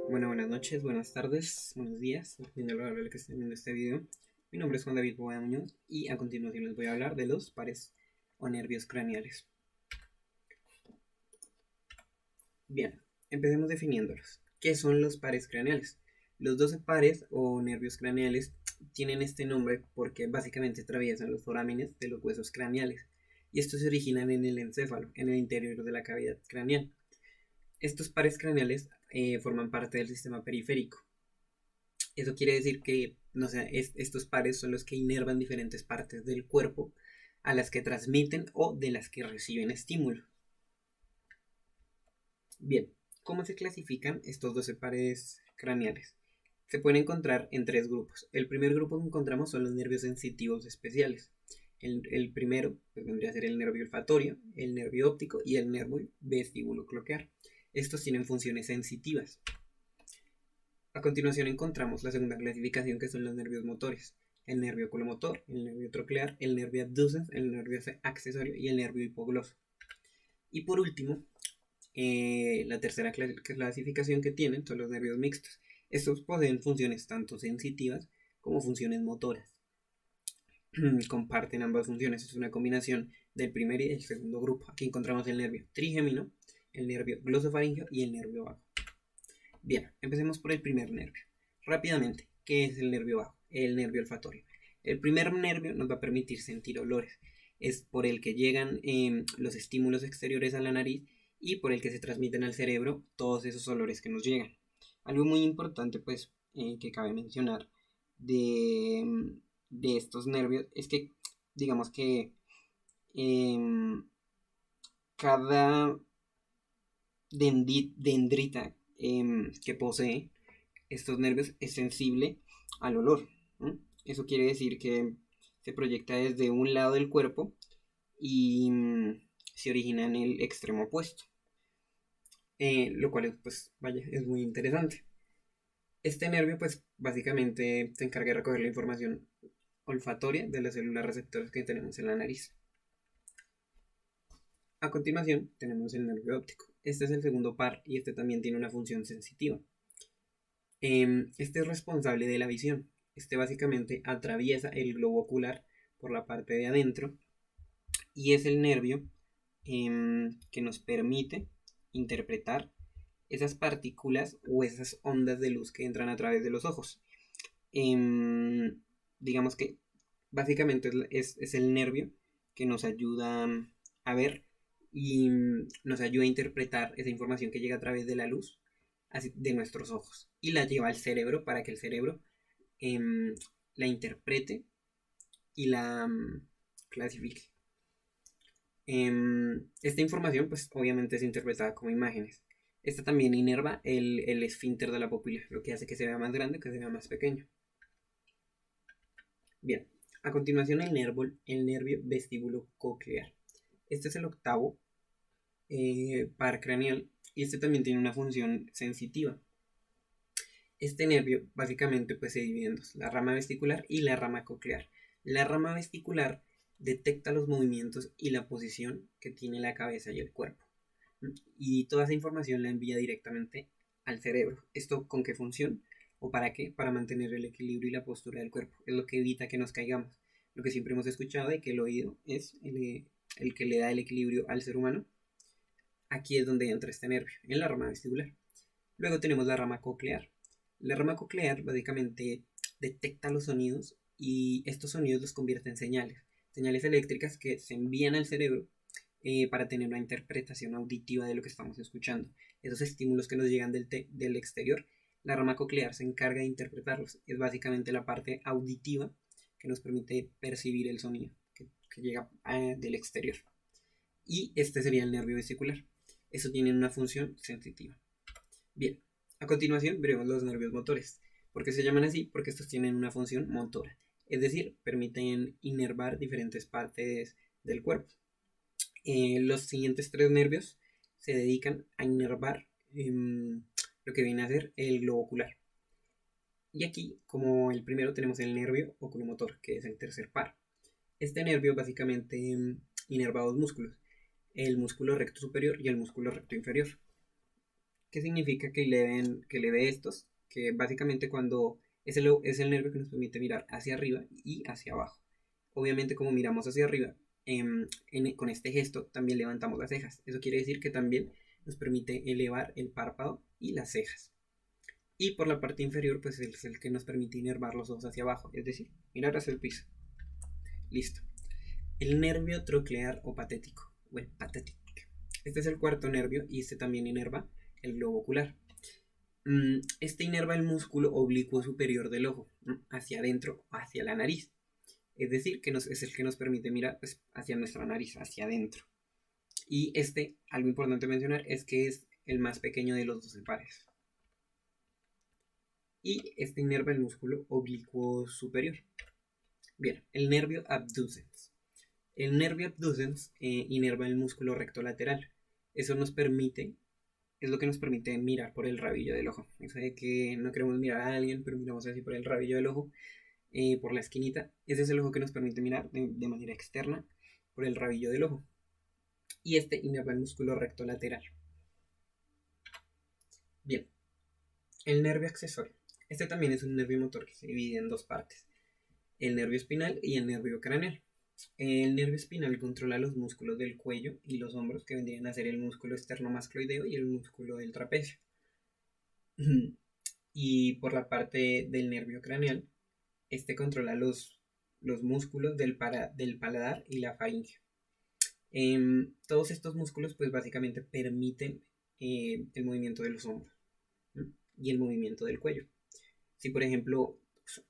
Bueno, buenas noches, buenas tardes, buenos días, dependiendo de la hora en la que estén viendo este video. Mi nombre es Juan David Bobada Muñoz y a continuación les voy a hablar de los pares o nervios craneales. Bien, empecemos definiéndolos. ¿Qué son los pares craneales? Los 12 pares o nervios craneales tienen este nombre porque básicamente atraviesan los forámenes de los huesos craneales y estos se originan en el encéfalo, en el interior de la cavidad craneal. Estos pares craneales forman parte del sistema periférico. Eso quiere decir que no sé, estos pares son los que inervan diferentes partes del cuerpo a las que transmiten o de las que reciben estímulo. Bien, ¿cómo se clasifican estos 12 pares craneales? Se pueden encontrar en tres grupos. El primer grupo que encontramos son los nervios sensitivos especiales. El primero pues, vendría a ser el nervio olfatorio, el nervio óptico y el nervio vestíbulo-coclear. Estos tienen funciones sensitivas. A continuación encontramos la segunda clasificación, que son los nervios motores: el nervio oculomotor, el nervio troclear, el nervio abducens, el nervio accesorio y el nervio hipogloso. Y por último, la tercera clasificación que tienen son los nervios mixtos. Estos poseen funciones tanto sensitivas como funciones motoras. Comparten ambas funciones, es una combinación del primer y del segundo grupo. Aquí encontramos el nervio trigémino, el nervio glosofaringeo y el nervio vago. Bien, empecemos por el primer nervio. Rápidamente, ¿qué es el nervio vago? El nervio olfatorio. El primer nervio nos va a permitir sentir olores. Es por el que llegan los estímulos exteriores a la nariz y por el que se transmiten al cerebro todos esos olores que nos llegan. Algo muy importante, pues, que cabe mencionar de, de estos nervios es que, digamos que em, cada dendrita que posee estos nervios es sensible al olor. ¿No? Eso quiere decir que se proyecta desde un lado del cuerpo y se origina en el extremo opuesto. Lo cual pues vaya, es muy interesante. Este nervio pues básicamente se encarga de recoger la información olfatoria de las células receptoras que tenemos en la nariz. A continuación tenemos el nervio óptico. Este es el segundo par y este también tiene una función sensitiva. Este es responsable de la visión. Este básicamente atraviesa el globo ocular por la parte de adentro y es el nervio que nos permite interpretar esas partículas o esas ondas de luz que entran a través de los ojos. Digamos que básicamente es el nervio que nos ayuda a ver y nos ayuda a interpretar esa información que llega a través de la luz de nuestros ojos y la lleva al cerebro para que el cerebro la interprete y la clasifique. Esta información pues obviamente es interpretada como imágenes. Esta también inerva el esfínter de la pupila, lo que hace que se vea más grande o que se vea más pequeño. Bien, a continuación el nervio vestíbulo coclear. Este es el octavo par craneal y este también tiene una función sensitiva. Este nervio básicamente pues se divide en dos, la rama vesticular y la rama coclear. La rama vesticular detecta los movimientos y la posición que tiene la cabeza y el cuerpo. Y toda esa información la envía directamente al cerebro. ¿Esto con qué función? ¿O para qué? Para mantener el equilibrio y la postura del cuerpo. Es lo que evita que nos caigamos. Lo que siempre hemos escuchado de que el oído es el que le da el equilibrio al ser humano. Aquí es donde entra este nervio, en la rama vestibular. Luego tenemos la rama coclear. La rama coclear básicamente detecta los sonidos y estos sonidos los convierte en señales. Señales eléctricas que se envían al cerebro para tener una interpretación auditiva de lo que estamos escuchando. Esos estímulos que nos llegan del exterior, la rama coclear se encarga de interpretarlos. Es básicamente la parte auditiva que nos permite percibir el sonido que llega del exterior. Y este sería el nervio vesicular. Eso tiene una función sensitiva. Bien, a continuación veremos los nervios motores. ¿Por qué se llaman así? Porque estos tienen una función motora, es decir, permiten inervar diferentes partes del cuerpo. Los siguientes tres nervios se dedican a inervar lo que viene a ser el globo ocular. Y aquí, como el primero, tenemos el nervio oculomotor, que es el tercer par. Este nervio básicamente inerva dos músculos, el músculo recto superior y el músculo recto inferior, ¿Qué significa que eleve estos? Que básicamente cuando es el nervio que nos permite mirar hacia arriba y hacia abajo. Obviamente como miramos hacia arriba, con este gesto también levantamos las cejas. Eso quiere decir que también nos permite elevar el párpado y las cejas. Y por la parte inferior, pues es el que nos permite inervar los ojos hacia abajo, es decir, mirar hacia el piso. Listo. El nervio troclear o patético, o el patético. Este es el cuarto nervio y este también inerva el globo ocular. Este inerva el músculo oblicuo superior del ojo, hacia adentro, hacia la nariz. Es decir, que es el que nos permite mirar pues, hacia nuestra nariz, hacia adentro. Y algo importante mencionar, es que es el más pequeño de los 12 pares. Y este inerva el músculo oblicuo superior. Bien, el nervio abducens. El nervio abducens inerva el músculo recto lateral. Eso es lo que nos permite mirar por el rabillo del ojo. Eso de que no queremos mirar a alguien, pero miramos así por el rabillo del ojo, por la esquinita. Ese es el ojo que nos permite mirar de manera externa por el rabillo del ojo. Y este inerva el músculo recto lateral. Bien, el nervio accesorio. Este también es un nervio motor que se divide en dos partes: el nervio espinal y el nervio craneal. El nervio espinal controla los músculos del cuello y los hombros, que vendrían a ser el músculo esternomascloideo y el músculo del trapecio. Y por la parte del nervio craneal, este controla los músculos del paladar y la faringe. Todos estos músculos pues básicamente permiten el movimiento de los hombros y el movimiento del cuello. Si por ejemplo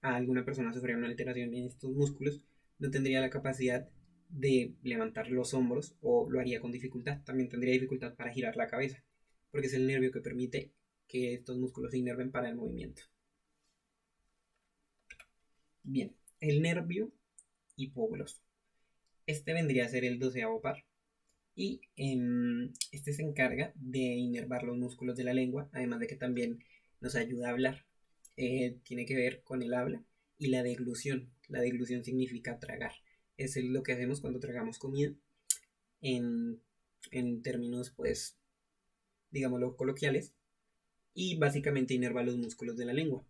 a alguna persona sufriera una alteración en estos músculos, no tendría la capacidad de levantar los hombros o lo haría con dificultad. También tendría dificultad para girar la cabeza, porque es el nervio que permite que estos músculos se inerven para el movimiento. Bien, el nervio hipogloso. Este vendría a ser el 12º par. Y este se encarga de inervar los músculos de la lengua, además de que también nos ayuda a hablar. Tiene que ver con el habla y la deglución. La deglución significa tragar. Es lo que hacemos cuando tragamos comida. En términos, pues, digámoslo, coloquiales. Y básicamente inerva los músculos de la lengua,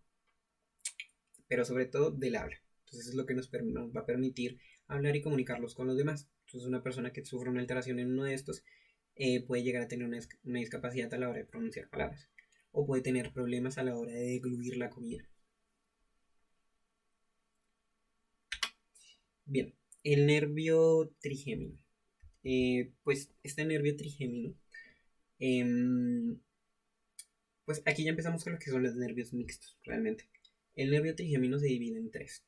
pero sobre todo del habla. Entonces es lo que nos va a permitir hablar y comunicarlos con los demás. Entonces una persona que sufre una alteración en uno de estos puede llegar a tener una discapacidad a la hora de pronunciar palabras, o puede tener problemas a la hora de degluir la comida. Bien, el nervio trigémino. Pues este nervio trigémino, pues aquí ya empezamos con lo que son los nervios mixtos, realmente. El nervio trigémino se divide en tres: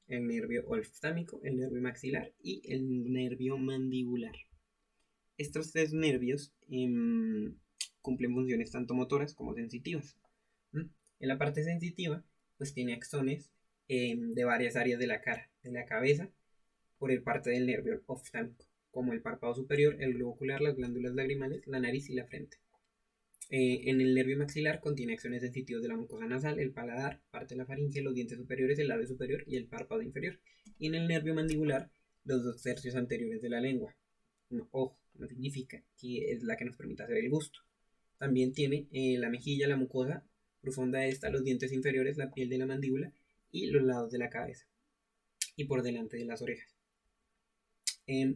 el nervio olftámico, el nervio maxilar y el nervio mandibular. Estos tres nervios cumplen funciones tanto motoras como sensitivas. En la parte sensitiva, pues tiene axones de varias áreas de la cara, de la cabeza, por el parte del nervio oftámico, como el párpado superior, el globo ocular, las glándulas lagrimales, la nariz y la frente. En el nervio maxilar contiene axones sensitivos de la mucosa nasal, el paladar, parte de la faringe, los dientes superiores, el labio superior y el párpado inferior. Y en el nervio mandibular, los 2 tercios anteriores de la lengua. No, ojo, no significa que es la que nos permite hacer el gusto. También tiene la mejilla, la mucosa profunda esta, los dientes inferiores, la piel de la mandíbula y los lados de la cabeza. Y por delante de las orejas.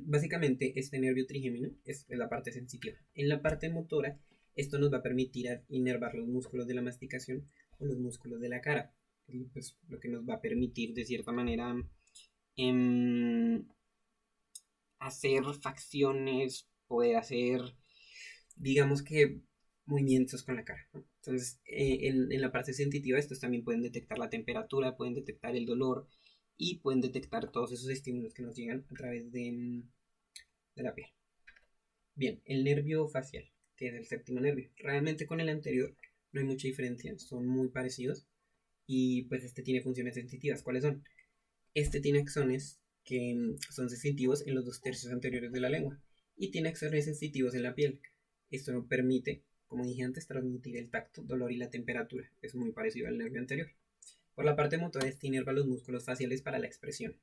Básicamente este nervio trigémino es la parte sensitiva. En la parte motora, esto nos va a permitir inervar los músculos de la masticación o los músculos de la cara. Pues, lo que nos va a permitir de cierta manera hacer facciones, poder hacer, digamos que, movimientos con la cara, ¿no? Entonces en la parte sensitiva estos también pueden detectar la temperatura, pueden detectar el dolor y pueden detectar todos esos estímulos que nos llegan a través de la piel. Bien, el nervio facial, que es el séptimo nervio. Realmente con el anterior no hay mucha diferencia, son muy parecidos. Y pues este tiene funciones sensitivas. ¿Cuáles son? Este tiene axones que son sensitivos en los 2 tercios anteriores de la lengua. Y tiene axones sensitivos en la piel. Esto nos permite, como dije antes, transmitir el tacto, dolor y la temperatura. Es muy parecido al nervio anterior. Por la parte motora, este inerva los músculos faciales para la expresión.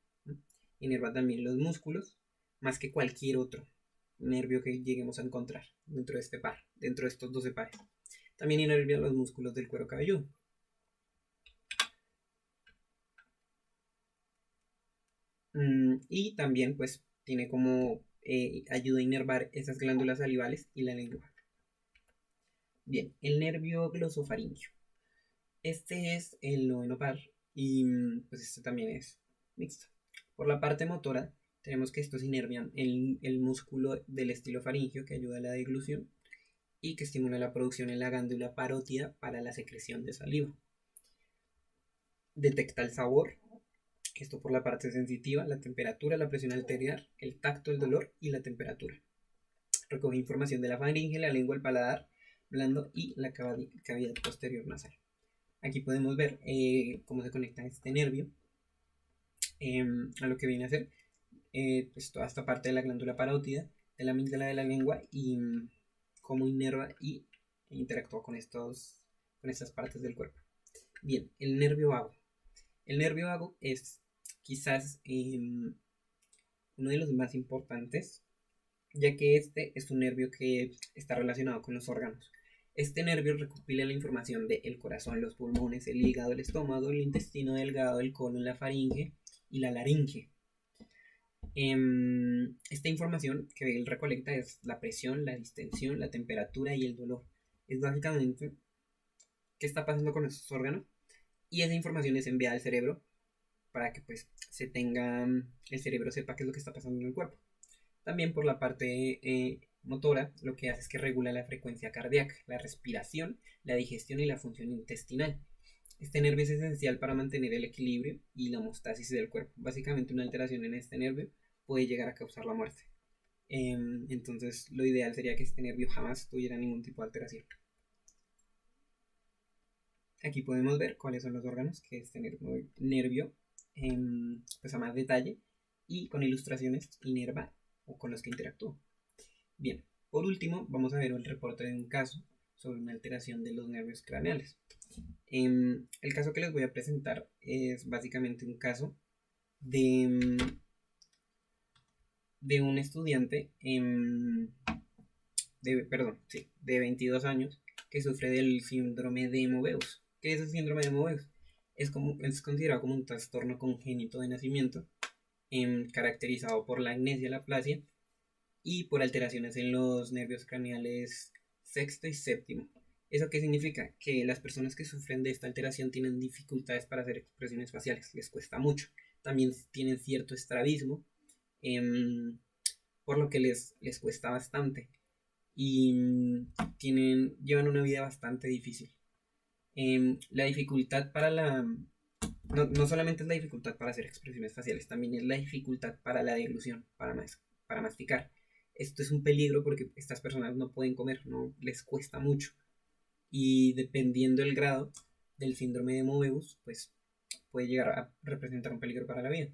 Inerva también los músculos, más que cualquier otro nervio que lleguemos a encontrar dentro de este par, dentro de estos 12 pares. También inervia los músculos del cuero cabelludo. Y también pues tiene como ayuda a inervar esas glándulas salivales y la lengua. Bien, el nervio glosofaringio. Este es el noveno par y pues este también es mixto. Por la parte motora tenemos que estos inervian el músculo del estilofaringio que ayuda a la deglución y que estimula la producción en la glándula parótida para la secreción de saliva. Detecta el sabor, esto por la parte sensitiva, la temperatura, la presión arterial, el tacto, el dolor y la temperatura. Recoge información de la faringe, la lengua, el paladar blando y la cavidad posterior nasal. Aquí podemos ver cómo se conecta este nervio a lo que viene a ser pues toda esta parte de la glándula parótida, de la amígdala de la lengua y cómo inerva y interactúa con estas partes del cuerpo. Bien, el nervio vago. El nervio vago es quizás uno de los más importantes, ya que este es un nervio que está relacionado con los órganos. Este nervio recopila la información del corazón, los pulmones, el hígado, el estómago, el intestino delgado, el colon, la faringe y la laringe. Esta información que él recolecta es la presión, la distensión, la temperatura y el dolor. Es básicamente qué está pasando con estos órganos y esa información es enviada al cerebro para que pues el cerebro sepa qué es lo que está pasando en el cuerpo. También por la parte motora, lo que hace es que regula la frecuencia cardíaca, la respiración, la digestión y la función intestinal. Este nervio es esencial para mantener el equilibrio y la homeostasis del cuerpo. Básicamente una alteración en este nervio puede llegar a causar la muerte. Entonces lo ideal sería que este nervio jamás tuviera ningún tipo de alteración. Aquí podemos ver cuáles son los órganos que este nervio, pues a más detalle y con ilustraciones inerva o con los que interactúa. Bien, por último vamos a ver el reporte de un caso sobre una alteración de los nervios craneales. El caso que les voy a presentar es básicamente un caso de un estudiante de 22 años que sufre del síndrome de Moebius. ¿Qué es el síndrome de Moebius? Es considerado como un trastorno congénito de nacimiento caracterizado por la agnesia, la aplasia y por alteraciones en los nervios craneales sexto y séptimo. ¿Eso qué significa? Que las personas que sufren de esta alteración tienen dificultades para hacer expresiones faciales, les cuesta mucho. También tienen cierto estrabismo, por lo que les cuesta bastante y llevan una vida bastante difícil. La dificultad para no solamente es la dificultad para hacer expresiones faciales, también es la dificultad para la deglución, para masticar. Esto es un peligro porque estas personas no pueden comer, no les cuesta mucho. Y dependiendo del grado del síndrome de Moebius, pues puede llegar a representar un peligro para la vida.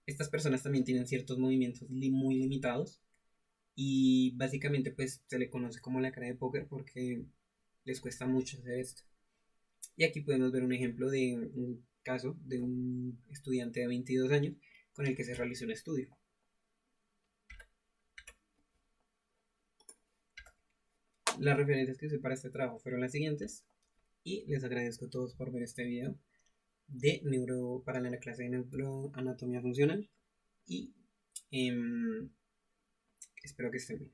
Estas personas también tienen ciertos movimientos muy limitados y básicamente pues se le conoce como la cara de póker porque les cuesta mucho hacer esto. Y aquí podemos ver un ejemplo de un caso de un estudiante de 22 años con el que se realizó un estudio. Las referencias que usé para este trabajo fueron las siguientes y les agradezco a todos por ver este video para la clase de neuroanatomía funcional y espero que estén bien.